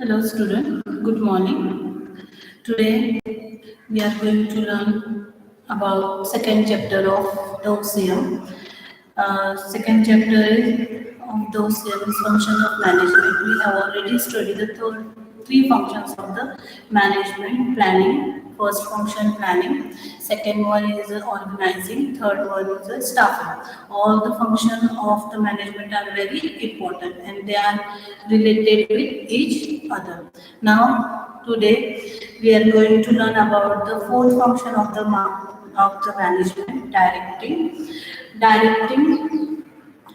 Hello student, good morning. Today we are going to learn about second chapter of the OCM. Second chapter of the OCM is function of management. We have already studied the three functions of the management planning. First function planning, second one is organizing, third one is staffing. All the functions of the management are very important and they are related with each other. Now today we are going to learn about the fourth function of the management, directing. Directing,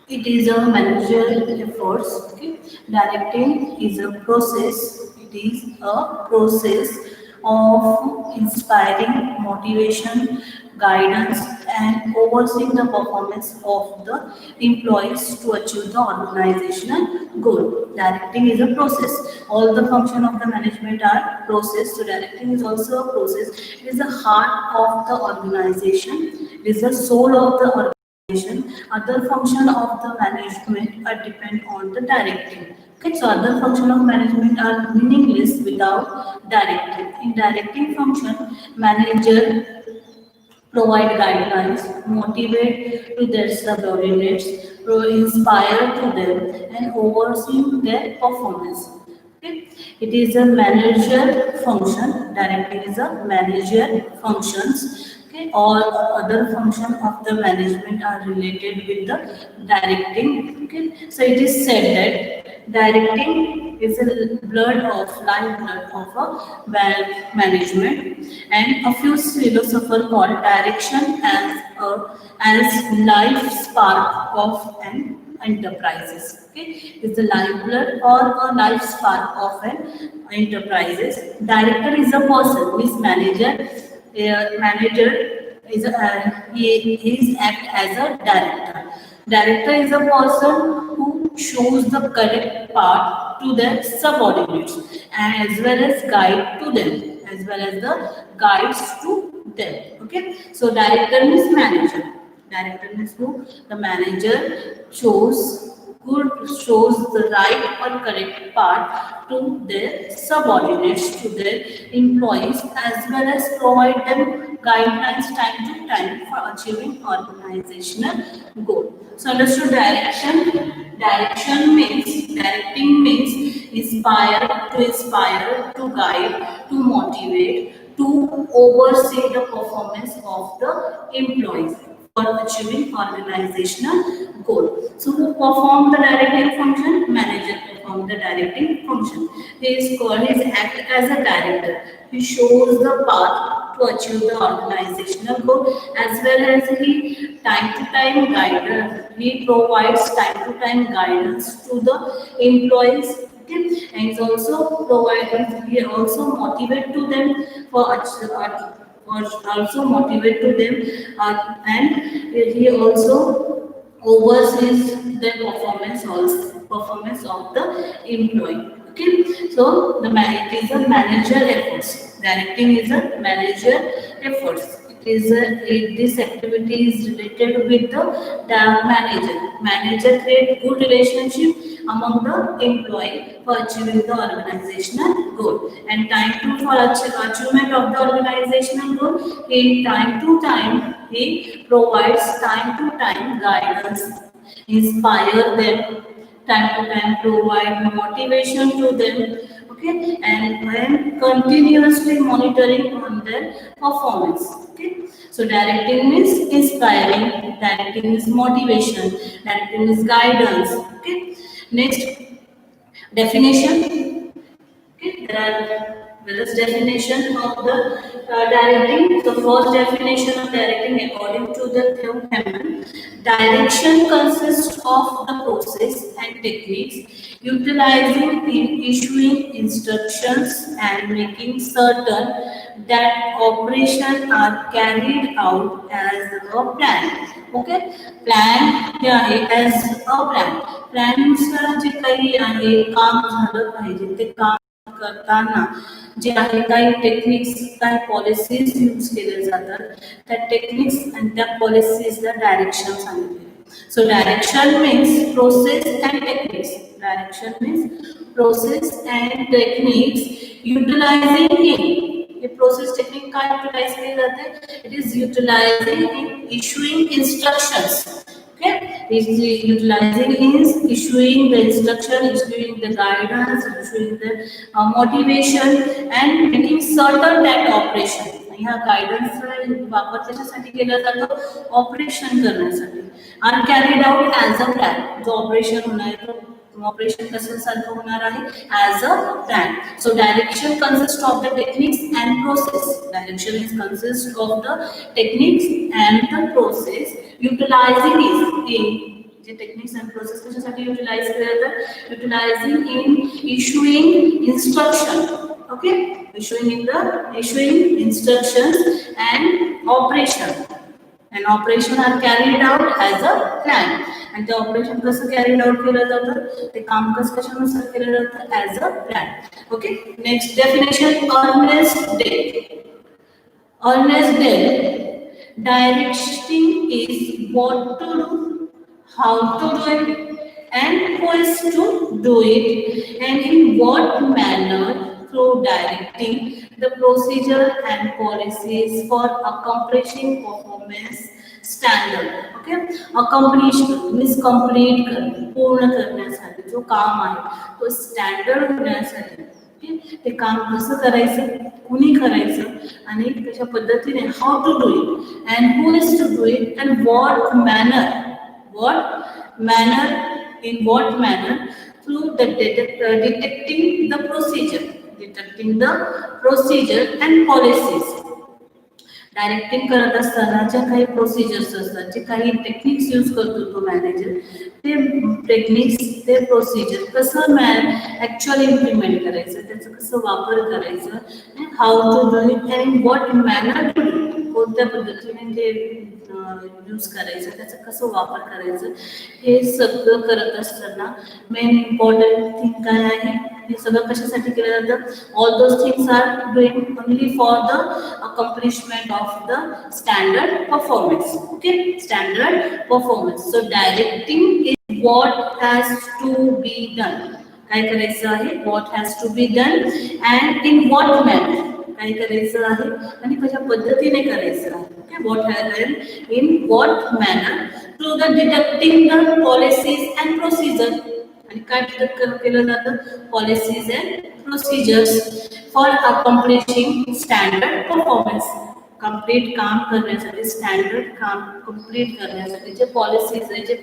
it is a managerial efforts. Okay? Directing is a process. It is a process of inspiring motivation, guidance, and overseeing the performance of the employees to achieve the organizational goal. Directing is a process. All the function of the management are process. So directing is also a process. It is the heart of the organization. It is the soul of the organization. Other function of the management are depend on the directing. Okay, so other function of management are meaningless without directing. In directing function, manager provide guidelines, motivate to their subordinates, inspire to them, and oversee their performance. Okay. It is a manager function. Directing is a manager functions. Okay. All other function of the management are related with the directing. Okay. So it is said that directing is a blood of life blood of a management, and a few philosophers call direction as life spark of an enterprises. Okay, is the lifeblood or a life spark of an enterprises. Director is a person, is manager. Manager is he is act as a director. Director is a person who shows the correct path to their subordinates and as well as guide to them, as well as the guides to them. Okay, so director means manager. Director means who? The manager shows the right or correct path to their subordinates, to their employees, as well as provide them guidelines time to time for achieving organizational goal. So understood direction. Directing means inspire, to guide, to motivate, to oversee the performance of the employees for achieving organizational goal. So who perform the directing function? Manager perform the directing function. He is called, he act as a director. He shows the path to achieve the organizational goal, as well as he time to time guide. He provides time to time guidance to the employees. Okay? And he's also providing, he also motivate to them for also motivate to them, and he also oversees the performance of the employee. Okay, so it is a manager efforts. Directing is a manager efforts. This activity is related with the manager. Manager create good relationship among the employee for achieving the organizational goal. And time to for achievement of the organizational goal, he provides time to time guidance, inspire them, time to time provide motivation to them. Okay, and when continuously monitoring on their performance. Okay, so directing means inspiring, directing is motivation, directing is guidance. Okay, next definition. Okay, there are various definition of the directing. The first definition of directing, according to the Theo Hammond, direction consists of the process and techniques utilizing in issuing instructions and making certain that operations are carried out as a plan. Okay, plan हे आहे as a plan. प्लॅननुसार जे काही आहे काम झालं पाहिजे ते काम करताना जे आहे काही टेक्निक्स, काही पॉलिसीज यूज केले जातात. त्या टेक्निक्स आणि त्या पॉलिसीजला डायरेक्शन सांगितले. So direction means process and techniques. techniques. Direction means process and techniques utilizing in. ये प्रोसेस टेक्निक का यूटिलाइज किए जाते हैं. It is utilizing in issuing instructions. Okay, it is utilizing is issuing the instruction, issuing the guidance, issuing the motivation and making certain that operation. ह्या guidance वापर त्याच्यासाठी केला जातो ऑपरेशन करण्यासाठी. Are carried out as a plan. जो operation होणार आहे तो ऑपरेशन कशासारखं होणार आहे as a plan. So direction consist of the techniques and process. Direction is consist of the techniques and the process utilizing is in the techniques and process कशासाठी utilize केले जातात utilizing in issuing instruction. Okay, issuing instructions and operation are carried out as a plan. and the operation कसं carried out केलं जातं ते काम कशानुसार केलं जातं as a plan. Okay, next definition. Earnest day. Directing is what to do, how to do it, and who is to do it, and in what manner. Through directing the procedure and policies for accomplishing performance standard. Okay, accomplishment means complete करणे, पूर्ण करण्यासाठी जो काम आहे तो standard होण्यासाठी ते काम कसं करायचं, कुणी करायचं आणि कशा पद्धतीने, how to do it and who is to do it and what manner through the detecting the procedure and policies. Directing करत असताना ज्या काही प्रोसिजर्स असतात, जे काही टेक्निक्स यूज करतो तो मॅनेजर, ते टेक्निक्स ते प्रोसिजर कसं ॲक्च्युअली इम्प्लिमेंट करायचं, त्याचं कसं वापर करायचं, how to do it and what manner to do, कोणत्या पद्धतीने ते यूज करायचं, त्याचं कसं वापर करायचं, हे सगळं करत असताना मेन इम्पॉर्टंट थिंग काय आहे, हे सगळं कशासाठी केलं जातं. All those things are doing only for the accomplishment of the standard performance. Okay, standard performance. So directing is what has to be done. काय करायचं आहे, what has to be done and in what manner, काय करायचं आहे आणि कशा पद्धतीने करायचं आहे. Okay, what has in what manner through the detecting the policies and procedure. आणि काय डिटेक्ट केलं जातं, policies and procedures for accomplishing standard performance. Complete काम करण्यासाठी, स्टँडर्ड काम कंप्लीट करण्यासाठी जे पॉलिसीज आहे, जे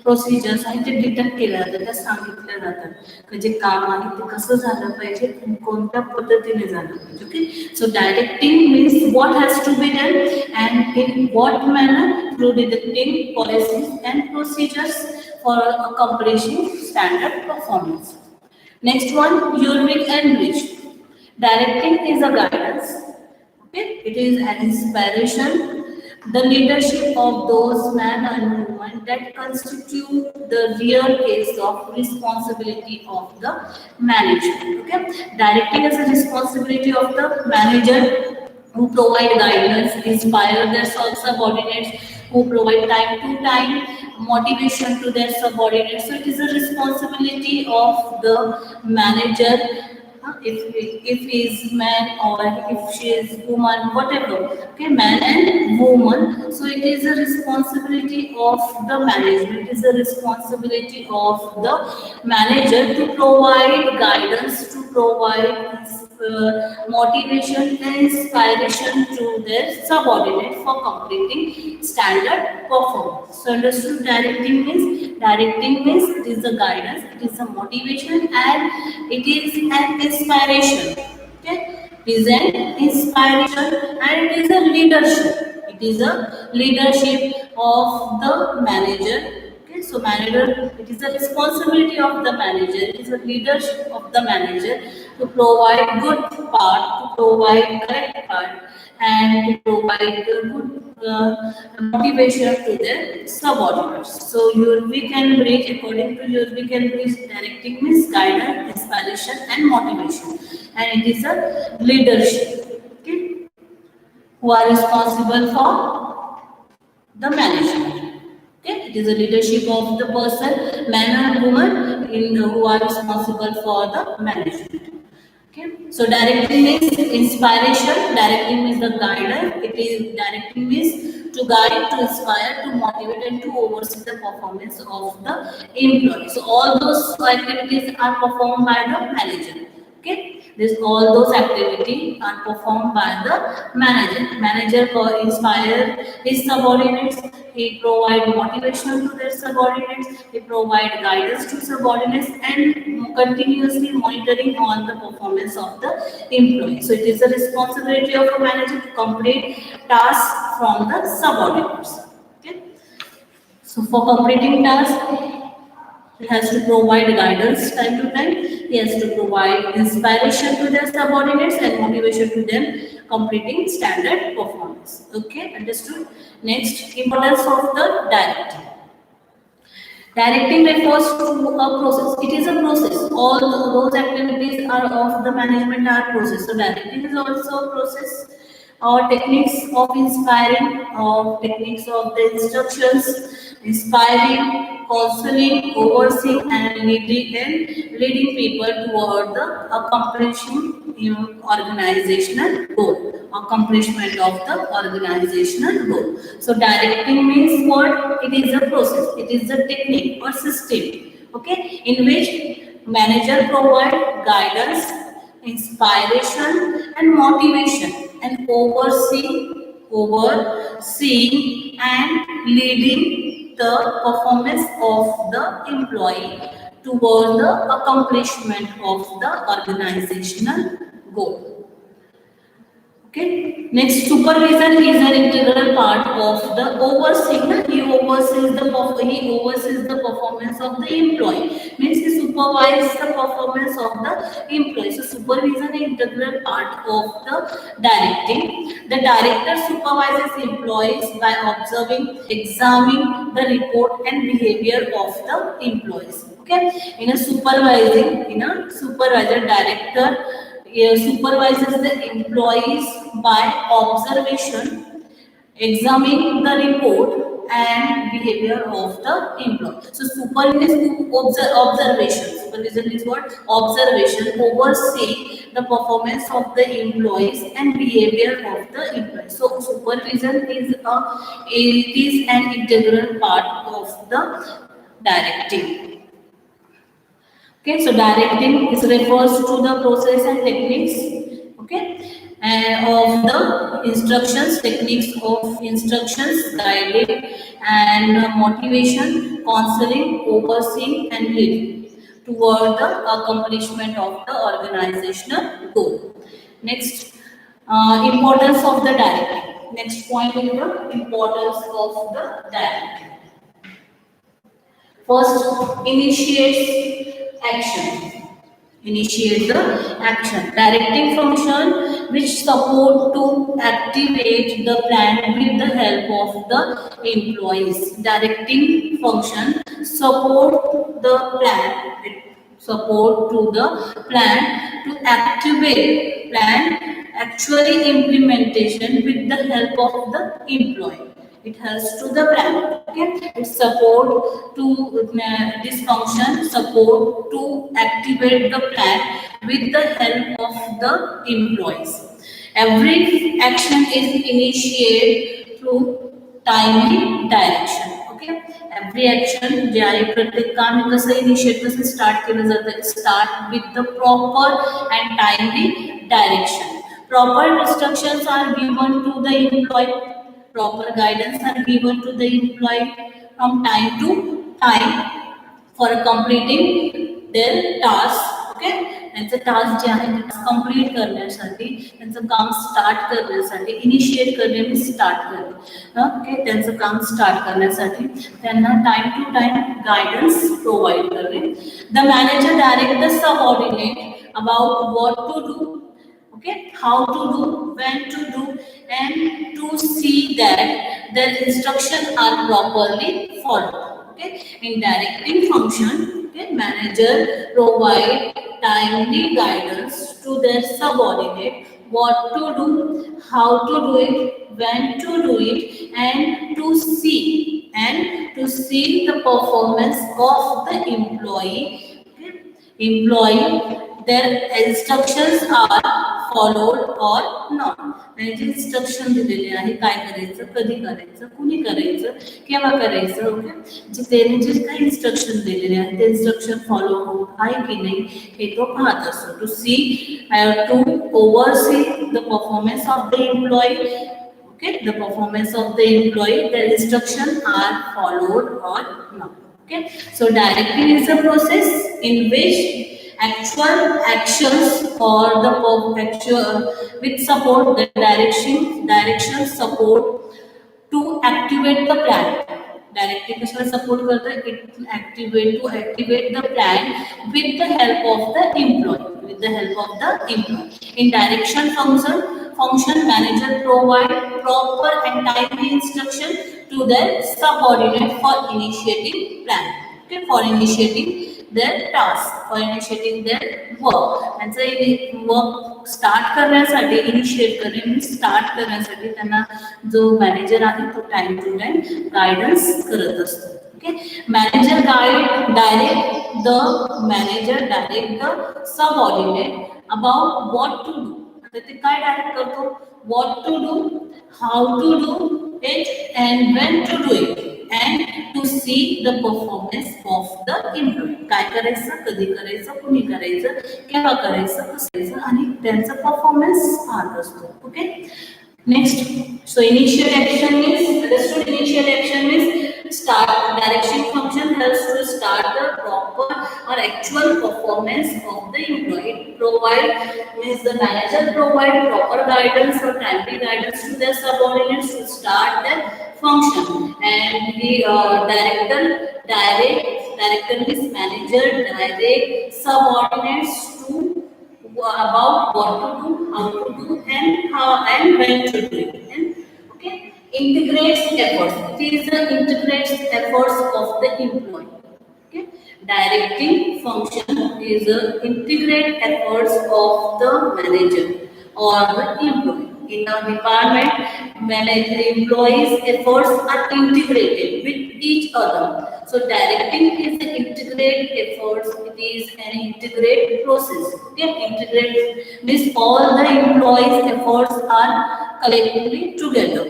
प्रोसिजर्स आहेत ते डिटेक्ट केल्या जातात, त्या सांगितल्या जातात की जे काम आहे ते कसं झालं पाहिजे, कोणत्या पद्धतीने झालं पाहिजे. Okay, so directing means what has to be done and in what manner through detecting policies and procedures for accomplishing standard performance. Next one, Ulrich and Rich. Directing is a guidance. Okay, it is an inspiration, the leadership of those men and women that constitute the real case of responsibility of the manager. Okay, directing is a responsibility of the manager who provide guidance, inspire their subordinates, who provide time to time motivation to their subordinates. So it is a responsibility of the manager, if he is man or if she is woman, whatever. Okay, man and woman. So it is a responsibility of the management. It is a responsibility of the manager to provide guidance, to provide motivation and inspiration to their subordinate for completing standard performance. So understood, directing means it is a guidance, it is a motivation and it is an inspiration. Okay, it is an inspiration and it is a leadership. It is a leadership of the manager. Okay, so manager, it is a responsibility of the manager, it is a leadership of the manager to provide good part, to provide correct part, and to provide good motivation to their subordinates. So Ulrich and Rich, according to Ulrich and Rich, directing means guidance, inspiration, and motivation, and it is a leadership. Okay, who are responsible for the management. Okay, it is a leadership of the person, man or woman, who are responsible for the management. Okay. So directing means inspiration. Directing means the guidance. It is directing means to guide, to inspire, to motivate, and to oversee the performance of the employee. So all those activities are performed by the manager. Okay. This all those activities are performed by the manager. Manager inspire his subordinates. He provide motivation to their subordinates. He provide guidance to subordinates and continuously monitoring on the performance of the employee. So it is the responsibility of a manager to complete tasks from the subordinates. Okay. So for completing tasks, he has to provide guidance time to time. He has to provide inspiration to their subordinates and motivation to them completing standard performance. Okay, understood? Next, importance of the directing. Directing refers to a process. It is a process. All those activities are of the management are process. So directing is also a process. Or techniques of inspiring, or techniques of the instructions, inspiring, counseling, overseeing, and leading people toward the accomplishing organizational goal. Accomplishment of the organizational goal. So directing means what? It is a process. It is a technique or system. Okay, in which manager provide guidance, inspiration, and motivation, and overseeing and leading the performance of the employee toward the accomplishment of the organizational goal. Okay. Next, supervision is an integral part of the overseeing. He oversees the performance of the employee. Means he supervises the performance of the employee. So supervision is an integral part of the directing. The director supervises employees by observing, examining the report and behavior of the employees. Okay. In a supervisor director supervises the employees by observation, examining the report and behavior of the employee. So supervision is observation. Supervision is what? Observation, oversee the performance of the employees and behavior of the employees. So supervision is an integral part of the directing. Okay, so directing is refers to the process and techniques, okay, and of the instructions, techniques of instructions, guiding and motivation, counseling, overseeing, and leading toward the accomplishment of the organizational goal. Next, importance of the directing. Next point is the importance of the directing. First, initiates action. Initiate the action. Directing function which support to activate the plan with the help of the employees. Directing function support the plan. Support to the plan to activate plan actually implementation with the help of the employee. It helps to the plan. Okay, it support to this function support to activate the plan with the help of the employees. Every action is initiated through timely direction. Okay, every action ज्यावेळी प्रत्येक काम कसं initiate कसं start केलं जातं start with the proper and timely direction. Proper instructions are given to the employee. Proper guidance are given to the employee from time to time for completing their task. Okay, त्यांचं task जे आहे ते complete करण्यासाठी त्यांचं काम start करण्यासाठी initiate करणे मी start करणे. Okay, त्यांचं काम स्टार्ट करण्यासाठी त्यांना time to time guidance provide करणे. The manager direct the subordinate about what to do. Okay, how to do, when to do, and to see that the instructions are properly followed. Okay, in directing function, okay, manager provide timely guidance to their subordinate what to do, how to do it, when to do it, and to see the performance of the employee employee, their instructions are followed or not. त्यांचे instruction दिलेले आहे, काय करायचं, कधी करायचं, कुणी करायचं, केव्हा करायचं. ओके, त्याने जे काही इंस्ट्रक्शन दिलेले आहेत ते इंस्ट्रक्शन फॉलो होत आहे की नाही हे तो पाहत असतो. To see to oversee the performance of the employee. Okay, the performance of the employee, the instructions are followed or not. Okay, so directing is a process in which actual actions or the actual which support the direction support to activate the plan. Directly कशाला support करता है? It activate the plan with the help of the employee. With the help of the employee. In direction function manager provide proper and timely instruction to their subordinate for initiating plan. Okay, for initiating their task, for initiating their work. त्यांचं work start करण्यासाठी, initiate करणे means start करण्यासाठी त्यांना जो manager आहे तो time to time guidance करत असतो. Okay, manager direct the subordinate about what to do. आता ते काय डायरेक्ट करतो? What to do, how to do it and when to do it and to see the performance of the employee. काय करायचं, कधी करायचं, कुणी करायचं, केव्हा करायचं, कसं करायचं आणि त्यांचा परफॉर्मन्स पाहत असतो. Okay, next. So initial action means start. Direction function helps to start the proper or actual performance of the employee. Means the manager provide proper guidance or timely guidance to their subordinates to start their function, and the director means manager direct subordinates to about what to do, how to do, and when to do it. And, okay, integrates efforts. It is the integrates efforts of the employee. Okay, directing function is the integrate efforts of the manager or the employee. In a department, employees' efforts are integrated with each other. So directing is the integrate efforts. It is an integrate process. Okay, integrate means all the employees' efforts are collectively together.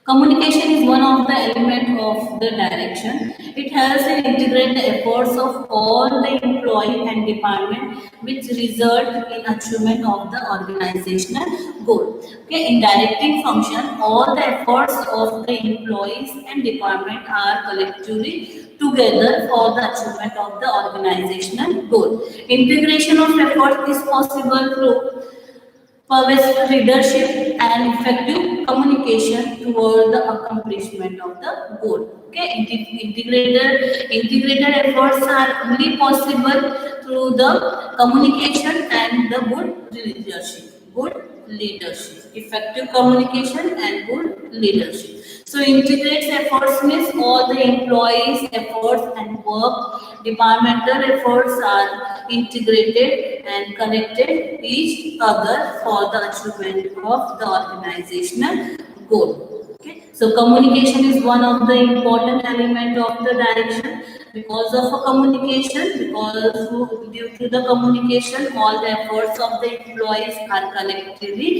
Communication is one of the elements of the direction. It helps in integrate the efforts of all the employee and department, which result in achievement of the organizational goal. Okay, in directing function, all the efforts of the employees and department are collectively together for the achievement of the organizational goal. Integration of effort is possible through pervasive leadership and effective communication toward the accomplishment of the goal. Okay, integrated efforts are only possible through the communication and the good leadership, effective communication and good leadership. So integrates efforts means all the employees' efforts and work departmental efforts are integrated and connected each other for the achievement of the organizational goal. Okay, so communication is one of the important element of the direction. Because of a communication, because due to the communication, all the efforts of the employees are collectively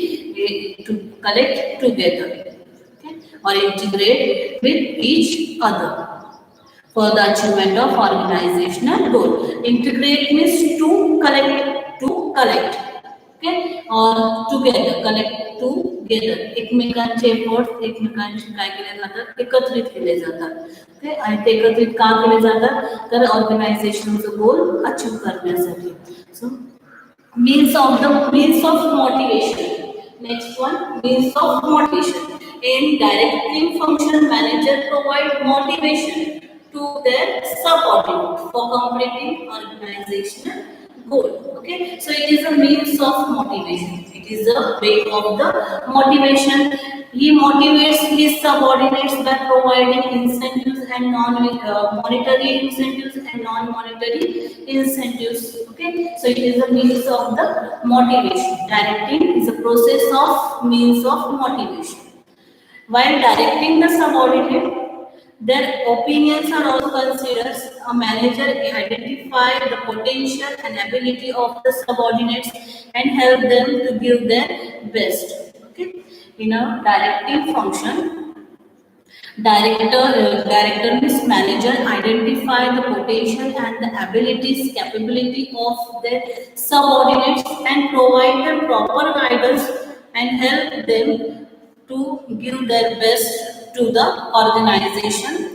to collect together, okay, or integrate with each other for the achievement of organizational goal. Integrate means to collect, okay, or together, collect together. एकमेकांचे efforts एकमेकांशी काय केले जातात, एकत्रित केले जातात. Okay, आणि ते एकत्रित का केले जातात, तर ऑर्गनायझेशनचं गोल अचीव करण्यासाठी. सो means of motivation. Next one, means of motivation. In directing function, manager provide motivation to their subordinate for completing organizational goal. Okay, so it is a means of motivation. It is a way of the motivation. He motivates his subordinates by providing incentives and monetary incentives and non-monetary incentives. Okay, so it is a means of the motivation. Directing is a process of means of motivation. While directing the subordinate, Their opinions are also considered. A manager identify the potential and ability of the subordinates and help them to give their best. Okay. In a directing function, director means manager identify the potential and the abilities, capability of their subordinates and provide them proper guidance and help them to give their best to the organization.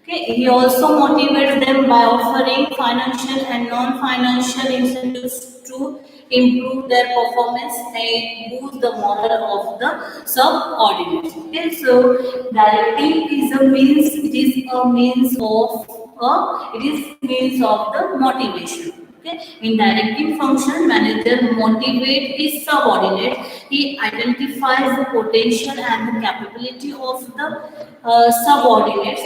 Okay, he also motivates them by offering financial and non-financial incentives to improve their performance and boost the morale of the subordinates. Okay, so directing is a means. It is a means of it is means of the motivation. Okay. In directing function, manager motivate his subordinate. He identifies the potential and the capability of the subordinates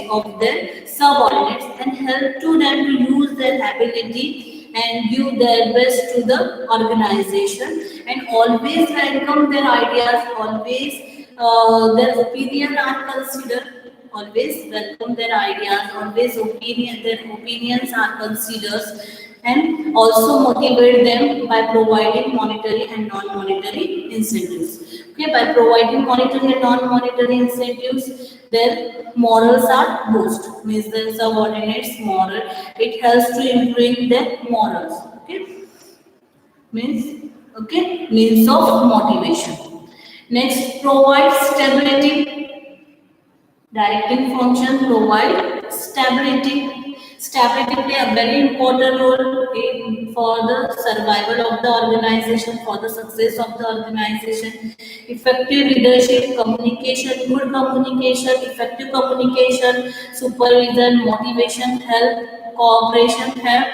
and help to them to use their ability and give their best to the organization and always welcome their ideas, always their opinion are considered, always welcome their ideas, always their opinions are considered, and also motivate them by providing monetary and non-monetary incentives. Okay, by providing monetary and non-monetary incentives, their morals are boost, means the subordinates moral. It helps to improve their morals. Okay, means of motivation. Next, provide stability. Directing function provide stability. Stability play a very important role for the survival of the organization, for the success of the organization. Effective leadership, communication, good communication, effective communication, supervision, motivation, help, cooperation, help,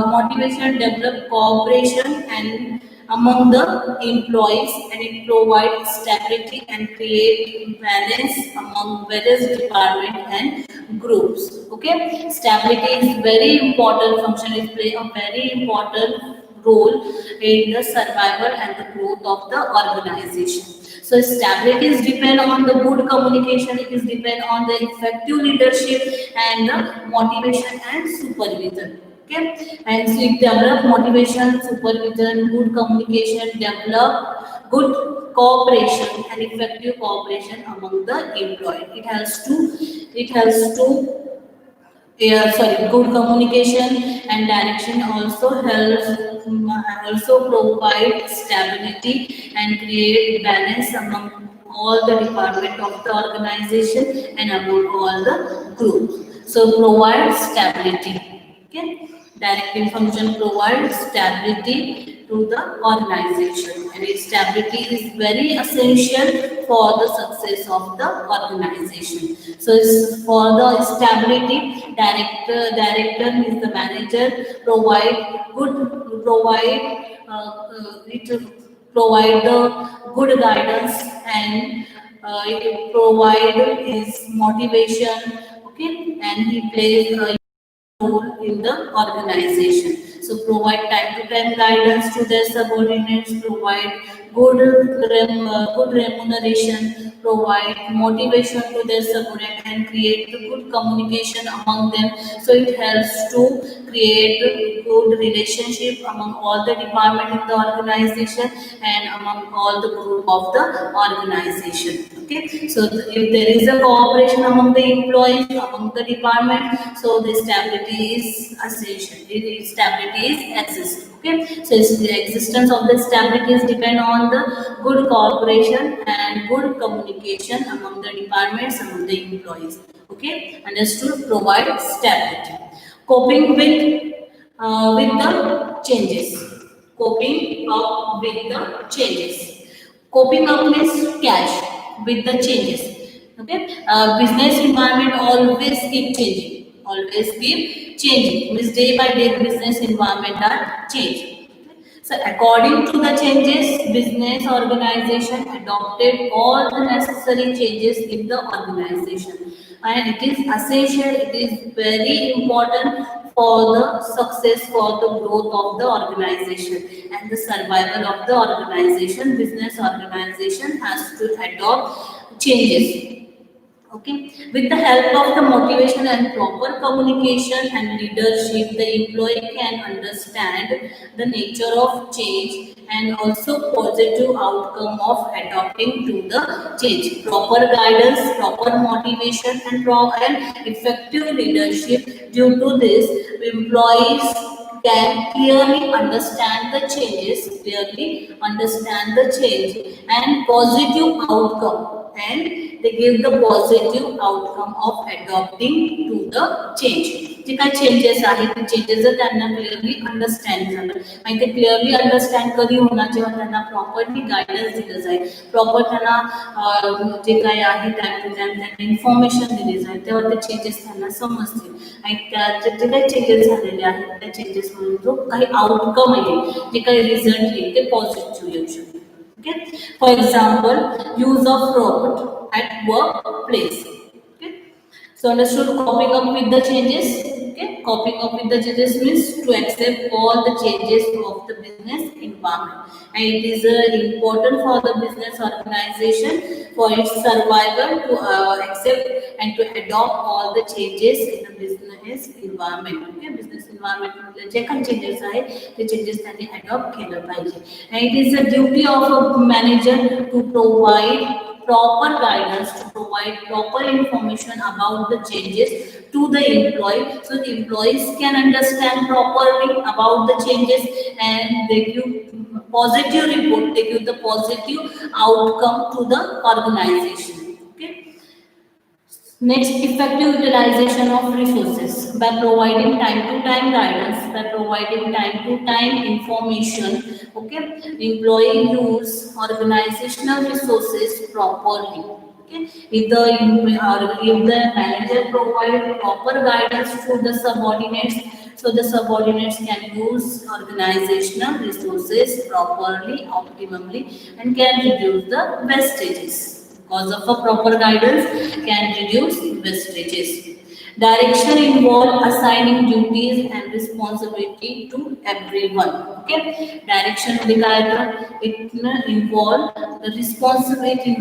motivation, develop cooperation and among the employees, and it provides stability and create balance among various departments and groups. Okay, stability is very important function. It play a very important role in the survival and the growth of the organization. So stability is depend on the good communication, it is depend on the effective leadership and the motivation and supervision. Okay, and so it develop motivation, supervision, good communication, develop good cooperation and effective cooperation among the employee. It has to yeah, sorry, good communication and direction also helps, also provide stability and create balance among all the department of the organization and among all the groups. So provide stability. Okay, directing function provides stability to the organization, and its stability is very essential for the success of the organization. So it's for the stability, director is the manager, provide it provide the good guidance and it provide his motivation. Okay, and he plays a role in the organization. So provide time to time guidance to their subordinates, provide good remuneration, provide motivation to their subordinate and create good communication among them. So it helps to create a good relationship among all the department in the organization and among all the group of the organization. Okay, so if there is a cooperation among the employees, among the department, so the stability is essential. Stability is exists. Okay, so it's the existence of the stability is depend on the good cooperation and good communication among the departments, among the employees. Okay, understood. Provide stability. Coping with the changes. Coping up with the changes. Coping up means cash with the changes. Okay, business environment always keep changing. Always keep changing. Means day by day business environment are changing. So according to the changes, business organization adopted all the necessary changes in the organization. And it is essential, it is very important for the success, for the growth of the organization and the survival of the organization. Business organization has to adopt changes. Okay, with the help of the motivation and proper communication and leadership, the employee can understand the nature of change and also positive outcome of adopting to the change. Proper guidance, proper motivation, and effective leadership. Due to this, employees can clearly understand the changes, clearly understand the change and positive outcome, and they give the positive outcome of adopting to the change. जे काही changes आहेत ते changes जर त्यांना clearly understand झालं आणि ते clearly understand कधी होणार जेव्हा त्यांना प्रॉपरली गायडन्स दिलं जाईल, प्रॉपर त्यांना जे काही आहे त्यांना इन्फॉर्मेशन दिली जाईल तेव्हा ते चेंजेस त्यांना समजतील आणि त्या जे काही चेंजेस झालेले आहेत त्या चेंजेस मधून जो काही आउटकम आहे जे काही रिझल्ट येईल ते पॉझिटिव्ह येऊ शकतो. Okay, for example, use of robot at workplace. Okay, so understood, coping up with the changes. Okay, coping up with the changes means to accept all the changes of the business environment, and it is important for the business organization for its survival to accept and to adopt all the changes in the business environment. Okay, business environment मध्ये जे काही changes आहेत ते changes त्यांनी adopt केलं पाहिजे. And it is the duty of a manager to provide proper guidance, to provide proper information about the changes to the employee, so the employees can understand properly about the changes and they give positive report, they give the positive outcome to the organization. Okay. Next, effective utilization of resources by providing time-to-time guidance, by providing time-to-time information. Okay, employee use organizational resources properly. Okay, if the manager provide proper guidance to the subordinates, so the subordinates can use organizational resources properly, optimally, and can reduce the wastages. Because of a proper guidance can reduce wastages. Direction involve assigning duties and responsibility to everyone. Okay, direction it involve the responsibility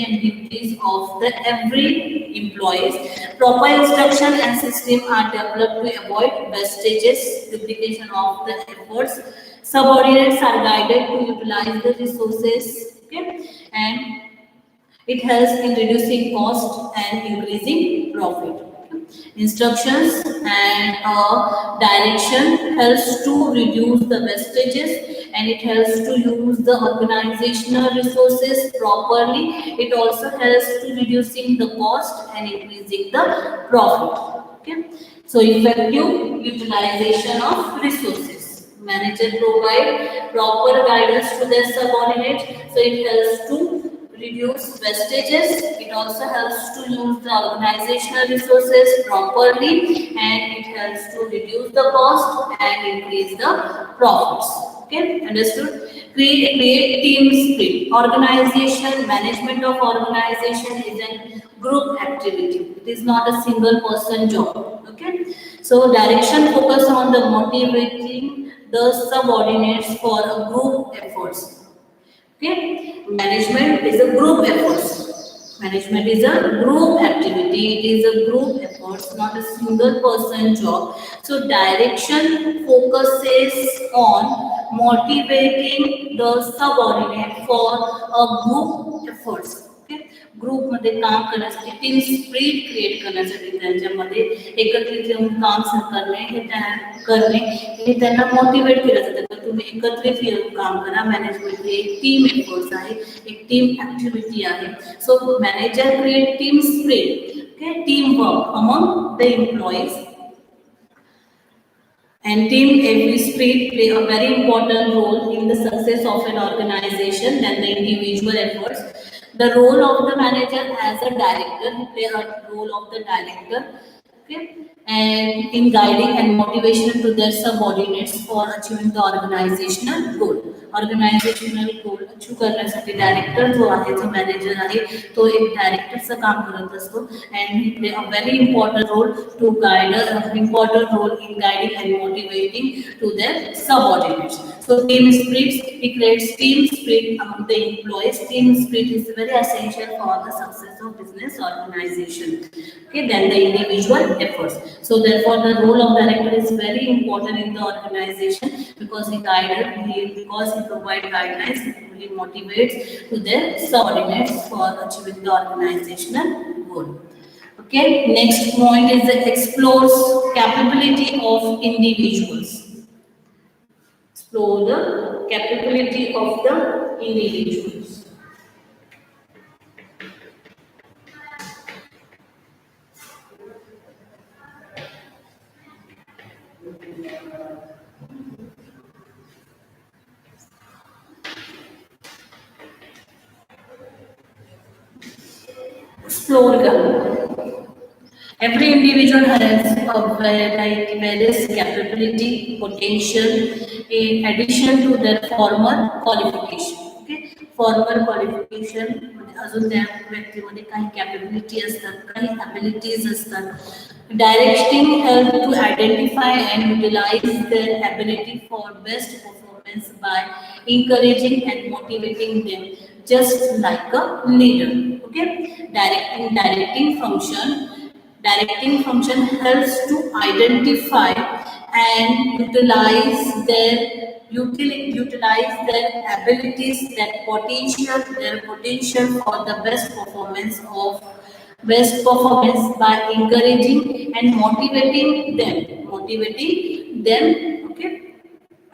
and duties of the every employees. Proper instruction and system are developed to avoid wastages, duplication of the efforts. Subordinates are guided to utilize the resources. Okay, and it helps in reducing cost and increasing profit. Instructions and direction helps to reduce the wastages and it helps to use the organizational resources properly. It also helps to reducing the cost and increasing the profit. Okay. So effective utilization of resources. Manager provide proper guidance to their subordinates, so it helps to reduce wastages. It also helps to use the organizational resources properly and it helps to reduce the cost and increase the profits. Okay, understood? Create team spirit. Organization, management of organization is a group activity. It is not a single person job. Okay, so direction focus on the motivating the subordinates for a group efforts. Okay, management is a group effort. Management is a group activity. It is a group effort, not a single person job. So direction focuses on motivating the subordinate for a group efforts. Okay, group मध्ये काम करण्यासाठी team spirit create करण्यासाठी त्यांच्यामध्ये एकत्रित येऊन काम करणे हे त्यांना मोटिवेट केलं जातं की तुम्ही एकत्रित येऊन काम करा. मॅनेजमेंट हे एक टीम एफर्ट्स आहे, एक टीम ऍक्टिव्हिटी आहे. So manager create team spirit, okay, team work among the employees. And team spirit play a very important role in the success of an organization than the individual efforts. The role of the manager as a director, play a role of the director, okay, and in guiding and motivation to their subordinates for achieving the organizational goal. Organisational goal achieve करण्यासाठी director जो आहे, जो manager आहे, तो एक डायरेक्टरचं काम करत असतो. And play a very important role to guide important role in guiding and motivating to their subordinates. So team spirit, he creates team spirit among the employees. Team spirit is very essential for the success of business organization. Okay, then the individual efforts. So therefore, the role of director is very important in the organization because because he provides guidelines, he motivates to their subordinates for achieving the organizational goal. Okay, next point is the explores capability of individuals. Explore the capability of the individuals. Explore the every individual has a various capability, potential, in addition to their former qualification. Okay, former qualification अजून त्या व्यक्तीमध्ये काही capability असतात, काही abilities असतात. Directing help to identify and utilize their ability for best performance by encouraging and motivating them, just like a leader. Okay, directing function helps to identify and utilize their abilities, their potential for the best performance by encouraging and motivating them. Okay,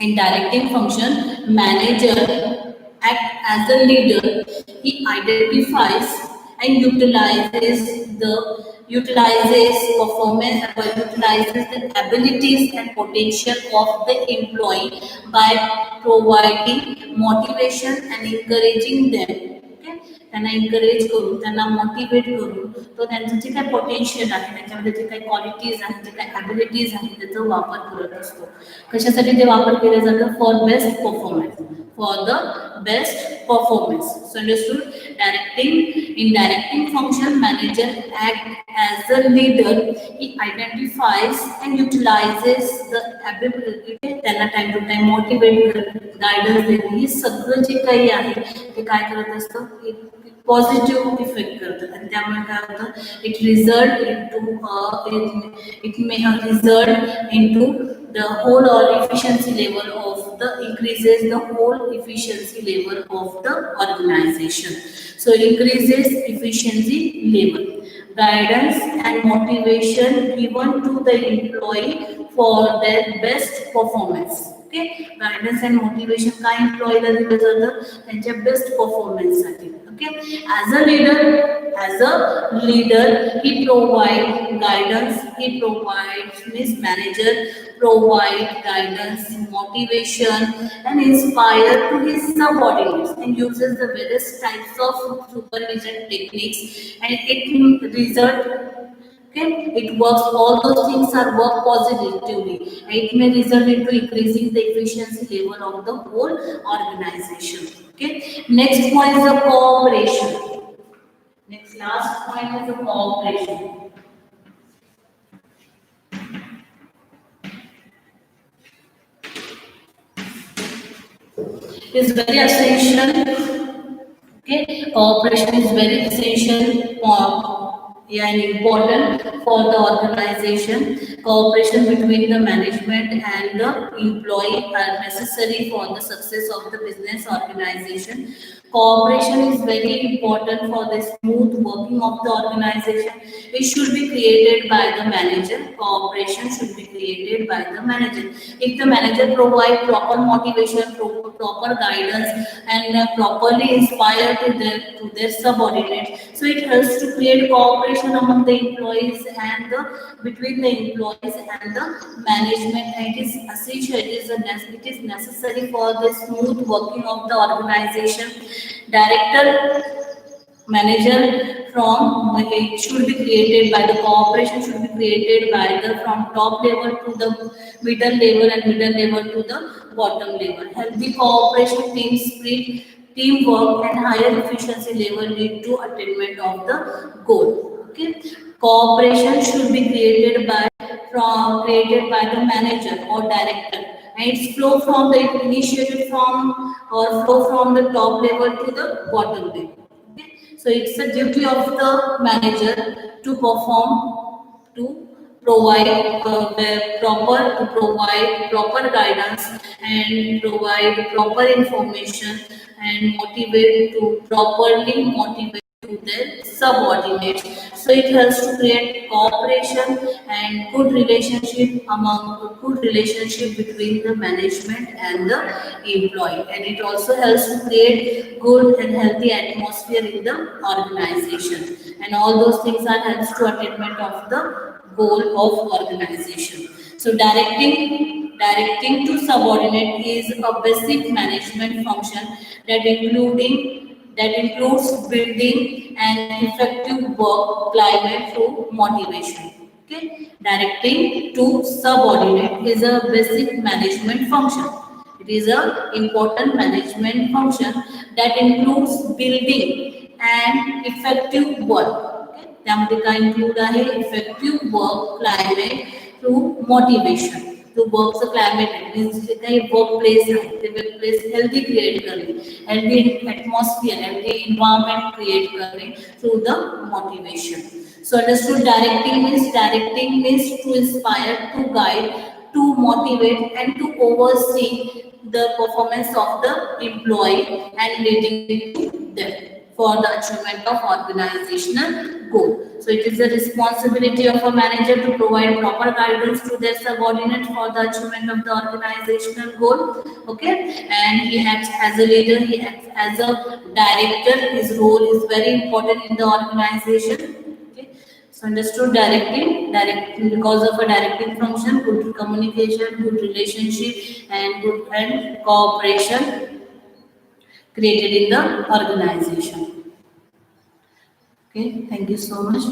in directing function, manager act as a leader. He identifies and utilizes the abilities and potential of the employee by providing motivation and encouraging them. Okay, त्यांना encourage करून, त्यांना motivate करून, तो त्यांचं जे काही potential आहे, त्याच्यामध्ये जे काही क्वालिटीज आहेत, जे काही ॲबिलिटीज आहेत, त्याचा वापर करत असतो. कशासाठी ते वापर केले जातं? For best performance, for the best performance. So understood? In directing function, manager act as a leader. He identifies and utilizes the ability. त्यांना time to time motivate, guidance देणे, हे सगळं जे काही आहे ते काय करत असतं? पॉझिटिव्ह इफेक्ट करतात. आणि त्यामुळे काय होतं? It may result into the whole or efficiency level of the increases the whole efficiency level of the organization. So increases efficiency level. Guidance and motivation given to the employee for their best performance. Okay, guidance and motivation काय employeeला दिलं जातं? त्यांच्या best performance साठी. Okay, as a leader he provides guidance, manager provide guidance, motivation and inspire to his subordinates and uses the various types of supervision techniques and it result. Okay, it works, all those things are work positively. It may result into increasing the efficiency level of the whole organization. Okay, next point is the cooperation. Last point is the cooperation. Is very essential. Okay, cooperation is very essential and important for the organization. Cooperation between the management and the employee are necessary for the success of the business organization. Cooperation is very important for the smooth working of the organization. It should be created by the manager. Cooperation should be created by the manager. If the manager provides proper motivation, proper guidance, and properly inspire to their subordinates, so it helps to create cooperation among the employees and between the employees and the management. And it is essential. It is necessary for the smooth working of the organization. Director, manager from, it should be created by the cooperation should be created by the from top level to the middle level and middle level to the bottom level. Healthy cooperation, team spirit, teamwork and higher efficiency level lead to attainment of the goal. Okay, cooperation should be created by the manager or director, and it's flow from the initiated from or flow from the top level to the bottom level. Okay, so it's the duty of the manager to provide to provide proper guidance and provide proper information and motivate to properly motivate to their subordinates. So it helps to create cooperation and good relationship between the management and the employee. And it also helps to create good and healthy atmosphere in the organization. And all those things are helps to attainment of the goal of organization. So directing to subordinate is a basic management function that includes building an effective work climate through motivation. Okay, directing to subordinate is a basic management function. It is a important management function that includes building an effective work. त्यामध्ये काय include आहे effective work climate through motivation to वर्कचं climate means जे काही work place आहे ते work place healthy create करणे healthy atmosphere healthy environment create करणे through the motivation. So understood, directing means to inspire, to guide, to motivate and to oversee the performance of the employee and leading to them for the achievement of organizational goal. So it is the responsibility of a manager to provide proper guidance to their subordinates for the achievement of the organizational goal. Okay, and he acts as a leader, he acts as a director. His role is very important in the organization. Okay, so understood, directing because of a directing function, good communication, good relationship, and good and cooperation created in the organization. Okay, thank you so much.